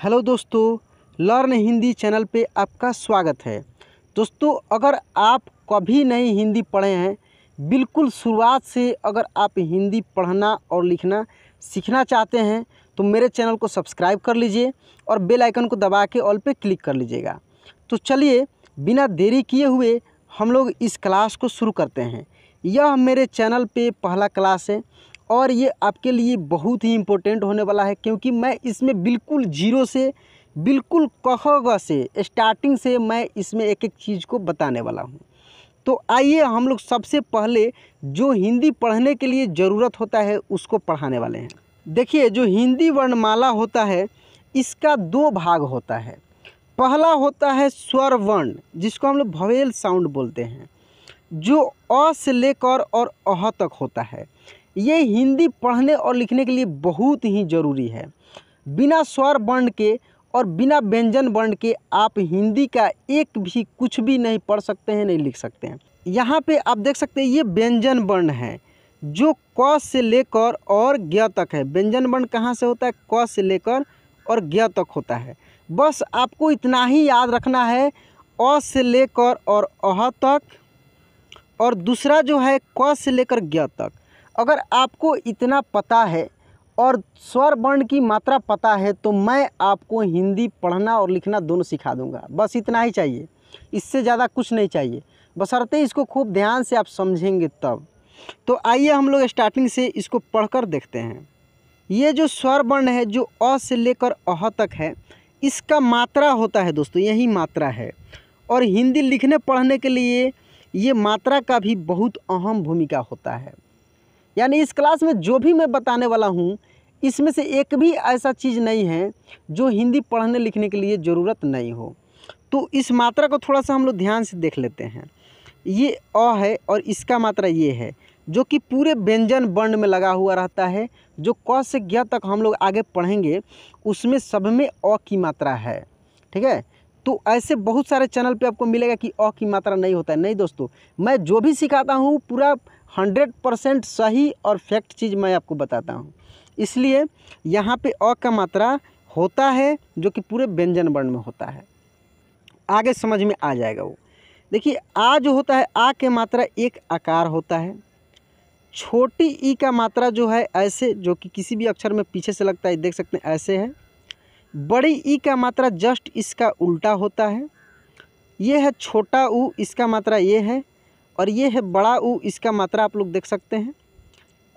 Hello दोस्तों, learn Hindi channel पे आपका स्वागत है। दोस्तों, अगर आप कभी नहीं हिंदी पढ़े हैं, बिल्कुल शुरुआत से अगर आप हिंदी पढ़ना और लिखना सीखना चाहते हैं तो मेरे चैनल को सब्सक्राइब कर लीजिए और बेल आइकन को दबा के ऑल पे क्लिक कर लीजिएगा। तो चलिए बिना देरी किए हुए हम लोग इस क्लास को शुरू करते हैं। यह मेरे चैनल पे पहला क्लास है और ये आपके लिए बहुत ही इम्पोर्टेंट होने वाला है, क्योंकि मैं इसमें बिल्कुल जीरो से बिल्कुल क ख ग से स्टार्टिंग से मैं इसमें एक एक चीज़ को बताने वाला हूँ। तो आइए हम लोग सबसे पहले जो हिंदी पढ़ने के लिए ज़रूरत होता है उसको पढ़ाने वाले हैं। देखिए, जो हिंदी वर्णमाला होता है इसका दो भाग होता है। पहला होता है स्वर वर्ण, जिसको हम लोग वोवेल साउंड बोलते हैं, जो अ से लेकर और अह तक होता है। ये हिंदी पढ़ने और लिखने के लिए बहुत ही ज़रूरी है। बिना स्वर वर्ण के और बिना व्यंजन वर्ण के आप हिंदी का एक भी कुछ भी नहीं पढ़ सकते हैं, नहीं लिख सकते हैं। यहाँ पे आप देख सकते हैं ये व्यंजन वर्ण है जो क से लेकर और ज्ञ तक है। व्यंजन वर्ण कहाँ से होता है? क से लेकर और ज्ञ तक होता है। बस आपको इतना ही याद रखना है, अ से लेकर और अह तक, और दूसरा जो है क से लेकर ज्ञ तक। अगर आपको इतना पता है और स्वर वर्ण की मात्रा पता है तो मैं आपको हिंदी पढ़ना और लिखना दोनों सिखा दूंगा। बस इतना ही चाहिए, इससे ज़्यादा कुछ नहीं चाहिए, बशर्ते इसको खूब ध्यान से आप समझेंगे तब। तो आइए हम लोग स्टार्टिंग से इसको पढ़कर देखते हैं। ये जो स्वर वर्ण है जो अ से लेकर अह तक है, इसका मात्रा होता है दोस्तों, यही मात्रा है। और हिंदी लिखने पढ़ने के लिए ये मात्रा का भी बहुत अहम भूमिका होता है। यानी इस क्लास में जो भी मैं बताने वाला हूँ इसमें से एक भी ऐसा चीज़ नहीं है जो हिंदी पढ़ने लिखने के लिए ज़रूरत नहीं हो। तो इस मात्रा को थोड़ा सा हम लोग ध्यान से देख लेते हैं। ये अ है और इसका मात्रा ये है, जो कि पूरे व्यंजन वर्ण में लगा हुआ रहता है। जो क से ज्ञ तक हम लोग आगे पढ़ेंगे उसमें सब में अ की मात्रा है। ठीक है, तो ऐसे बहुत सारे चैनल पे आपको मिलेगा कि अ की मात्रा नहीं होता है। नहीं दोस्तों, मैं जो भी सिखाता हूँ पूरा 100% सही और फैक्ट चीज़ मैं आपको बताता हूँ। इसलिए यहाँ पे अ का मात्रा होता है जो कि पूरे व्यंजन वर्ण में होता है। आगे समझ में आ जाएगा वो। देखिए, आ जो होता है, आ के मात्रा एक आकार होता है। छोटी ई का मात्रा जो है ऐसे, जो कि किसी भी अक्षर में पीछे से लगता है, देख सकते हैं ऐसे है। बड़ी ई का मात्रा जस्ट इसका उल्टा होता है। ये है छोटा ऊ, इसका मात्रा ये है, और ये है बड़ा ऊ, इसका मात्रा आप लोग देख सकते हैं।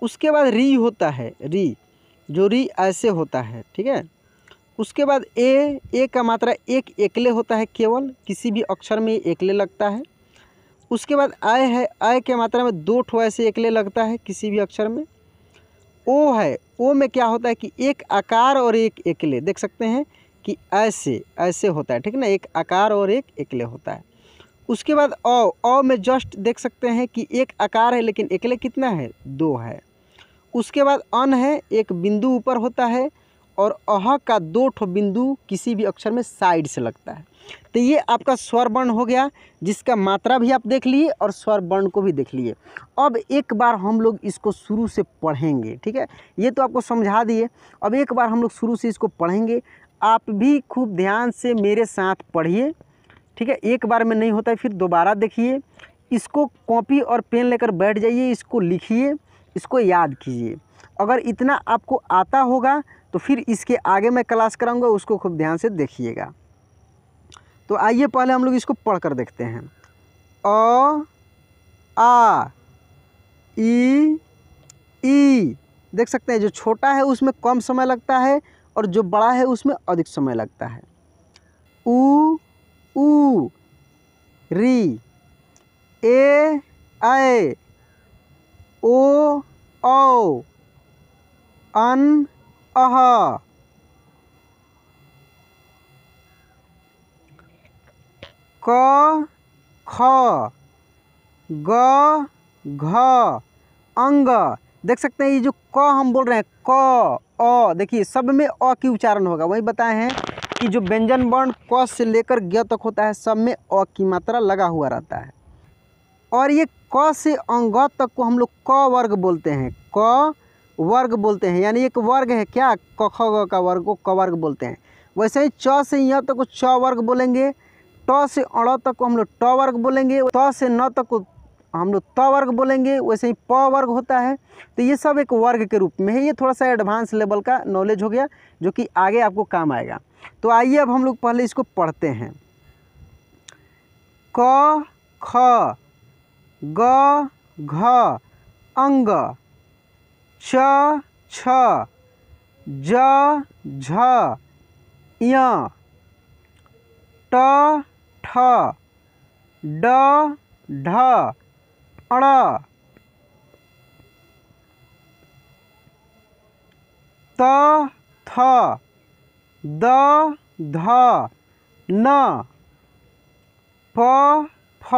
उसके बाद री होता है, री, जो री ऐसे होता है। ठीक है, उसके बाद ए का मात्रा एक एकले होता है, केवल किसी भी अक्षर में एकले लगता है। उसके बाद आय है, आय के मात्रा में दो ठो ऐसे एकले लगता है किसी भी अक्षर में। ओ है, ओ में क्या होता है कि एक आकार और एक एकले, देख सकते हैं कि ऐसे ऐसे होता है। ठीक ना, एक आकार और एक एकले होता है। उसके बाद अ में जस्ट देख सकते हैं कि एक आकार है लेकिन एकले कितना है? दो है। उसके बाद अन है, एक बिंदु ऊपर होता है, और अह का दो ठो बिंदु किसी भी अक्षर में साइड से लगता है। तो ये आपका स्वर वर्ण हो गया, जिसका मात्रा भी आप देख लिए और स्वर वर्ण को भी देख लिए। अब एक बार हम लोग इसको शुरू से पढ़ेंगे। ठीक है, ये तो आपको समझा दिए, अब एक बार हम लोग शुरू से इसको पढ़ेंगे। आप भी खूब ध्यान से मेरे साथ पढ़िए। ठीक है, एक बार में नहीं होता है, फिर दोबारा देखिए। इसको कॉपी और पेन लेकर बैठ जाइए, इसको लिखिए, इसको याद कीजिए। अगर इतना आपको आता होगा तो फिर इसके आगे मैं क्लास कराऊंगा, उसको खूब ध्यान से देखिएगा। तो आइए पहले हम लोग इसको पढ़ कर देखते हैं। अ, आ, ई। देख सकते हैं जो छोटा है उसमें कम समय लगता है और जो बड़ा है उसमें अधिक समय लगता है। ऊ, री, ए, ऐ, ओ, औ, अन, अह, क, ख, ग, घ, अंग। देख सकते हैं ये जो क हम बोल रहे हैं, क, अ, देखिए सब में अ की उच्चारण होगा। वही बताए हैं कि जो व्यंजन वर्ण क से लेकर ज्ञ तक होता है सब में अ की मात्रा लगा हुआ रहता है। और ये क से अंग तक को हम लोग क वर्ग बोलते हैं, क वर्ग बोलते हैं। यानी एक वर्ग है क्या, क ख ग का वर्ग को क वर्ग बोलते हैं। वैसे ही च से य तक को च वर्ग बोलेंगे, ट से अड़ तक को हम लोग ट वर्ग बोलेंगे, त से न तक को हम लोग त वर्ग बोलेंगे, वैसे ही प वर्ग होता है। तो ये सब एक वर्ग के रूप में है। ये थोड़ा सा एडवांस लेवल का नॉलेज हो गया जो कि आगे आपको काम आएगा। तो आइए अब हम लोग पहले इसको पढ़ते हैं। क ख ग घ अंग, च छ ज झ य, ट ठ ड ढ अड़, त थ द ध न, प फ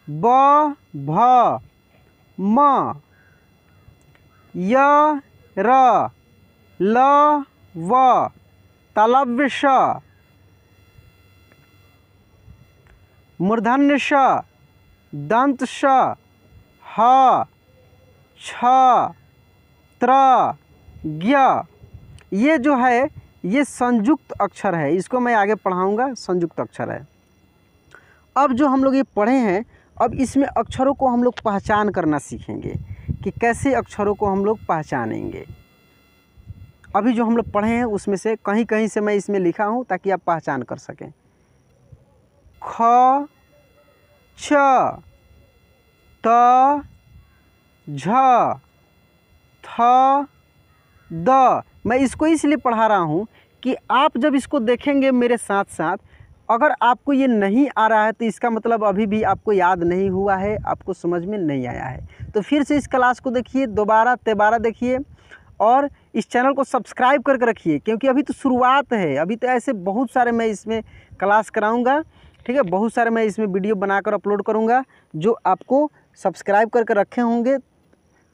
ब भ म, य र ल व तालव्य श, मूर्धन्य श, दंत श, ह छ त्र ज्ञ। ये जो है ये संयुक्त अक्षर है, इसको मैं आगे पढ़ाऊंगा। संयुक्त अक्षर है। अब जो हम लोग ये पढ़े हैं, अब इसमें अक्षरों को हम लोग पहचान करना सीखेंगे कि कैसे अक्षरों को हम लोग पहचानेंगे। अभी जो हम लोग पढ़े हैं उसमें से कहीं कहीं से मैं इसमें लिखा हूँ ताकि आप पहचान कर सकें। ख छ त झ थ द। मैं इसको इसलिए पढ़ा रहा हूँ कि आप जब इसको देखेंगे मेरे साथ साथ, अगर आपको ये नहीं आ रहा है तो इसका मतलब अभी भी आपको याद नहीं हुआ है, आपको समझ में नहीं आया है। तो फिर से इस क्लास को देखिए, दोबारा तिबारा देखिए और इस चैनल को सब्सक्राइब करके रखिए, क्योंकि अभी तो शुरुआत है। अभी तो ऐसे बहुत सारे मैं इसमें क्लास कराऊंगा, ठीक है। बहुत सारे मैं इसमें वीडियो बनाकर अपलोड करूंगा जो आपको सब्सक्राइब करके रखे होंगे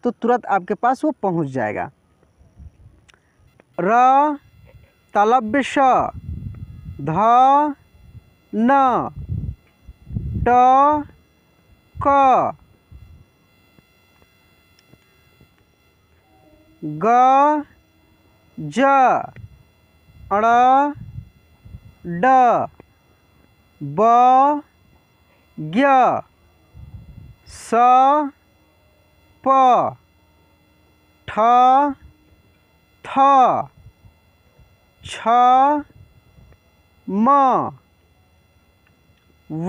तो तुरंत आपके पास वो पहुंच जाएगा। र तालव्य श, ध न, ट क, ग ज, अड़ ड, ब ज्ञ, स प, ठ थ, छ म, व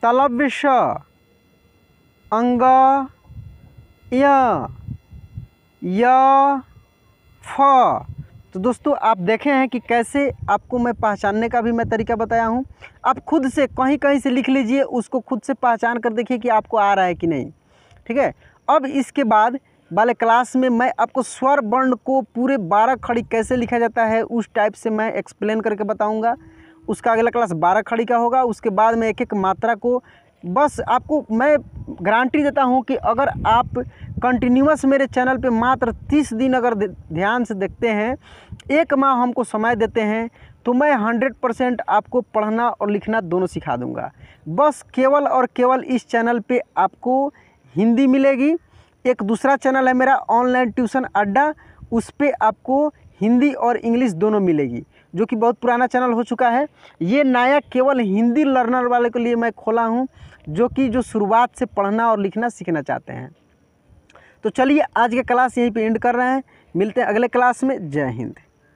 तालव्य श, अंग य, य फ। तो दोस्तों आप देखे हैं कि कैसे आपको मैं पहचानने का भी मैं तरीका बताया हूँ। आप खुद से कहीं कहीं से लिख लीजिए, उसको खुद से पहचान कर देखिए कि आपको आ रहा है कि नहीं, ठीक है। अब इसके बाद वाले क्लास में मैं आपको स्वर वर्ण को पूरे 12 खड़ी कैसे लिखा जाता है उस टाइप से मैं एक्सप्लेन करके बताऊंगा। उसका अगला क्लास 12 खड़ी का होगा। उसके बाद में एक एक मात्रा को, बस आपको मैं गारंटी देता हूं कि अगर आप कंटिन्यूअस मेरे चैनल पे मात्र 30 दिन अगर ध्यान से देखते हैं, 1 माह हमको समय देते हैं, तो मैं 100% आपको पढ़ना और लिखना दोनों सिखा दूंगा। बस केवल और केवल इस चैनल पे आपको हिंदी मिलेगी। एक दूसरा चैनल है मेरा ऑनलाइन ट्यूशन अड्डा, उस पर आपको हिंदी और इंग्लिश दोनों मिलेगी, जो कि बहुत पुराना चैनल हो चुका है। ये नया केवल हिंदी लर्नर वाले के लिए मैं खोला हूँ, जो शुरुआत से पढ़ना और लिखना सीखना चाहते हैं। तो चलिए आज के क्लास यहीं पे एंड कर रहे हैं। मिलते हैं अगले क्लास में। जय हिंद।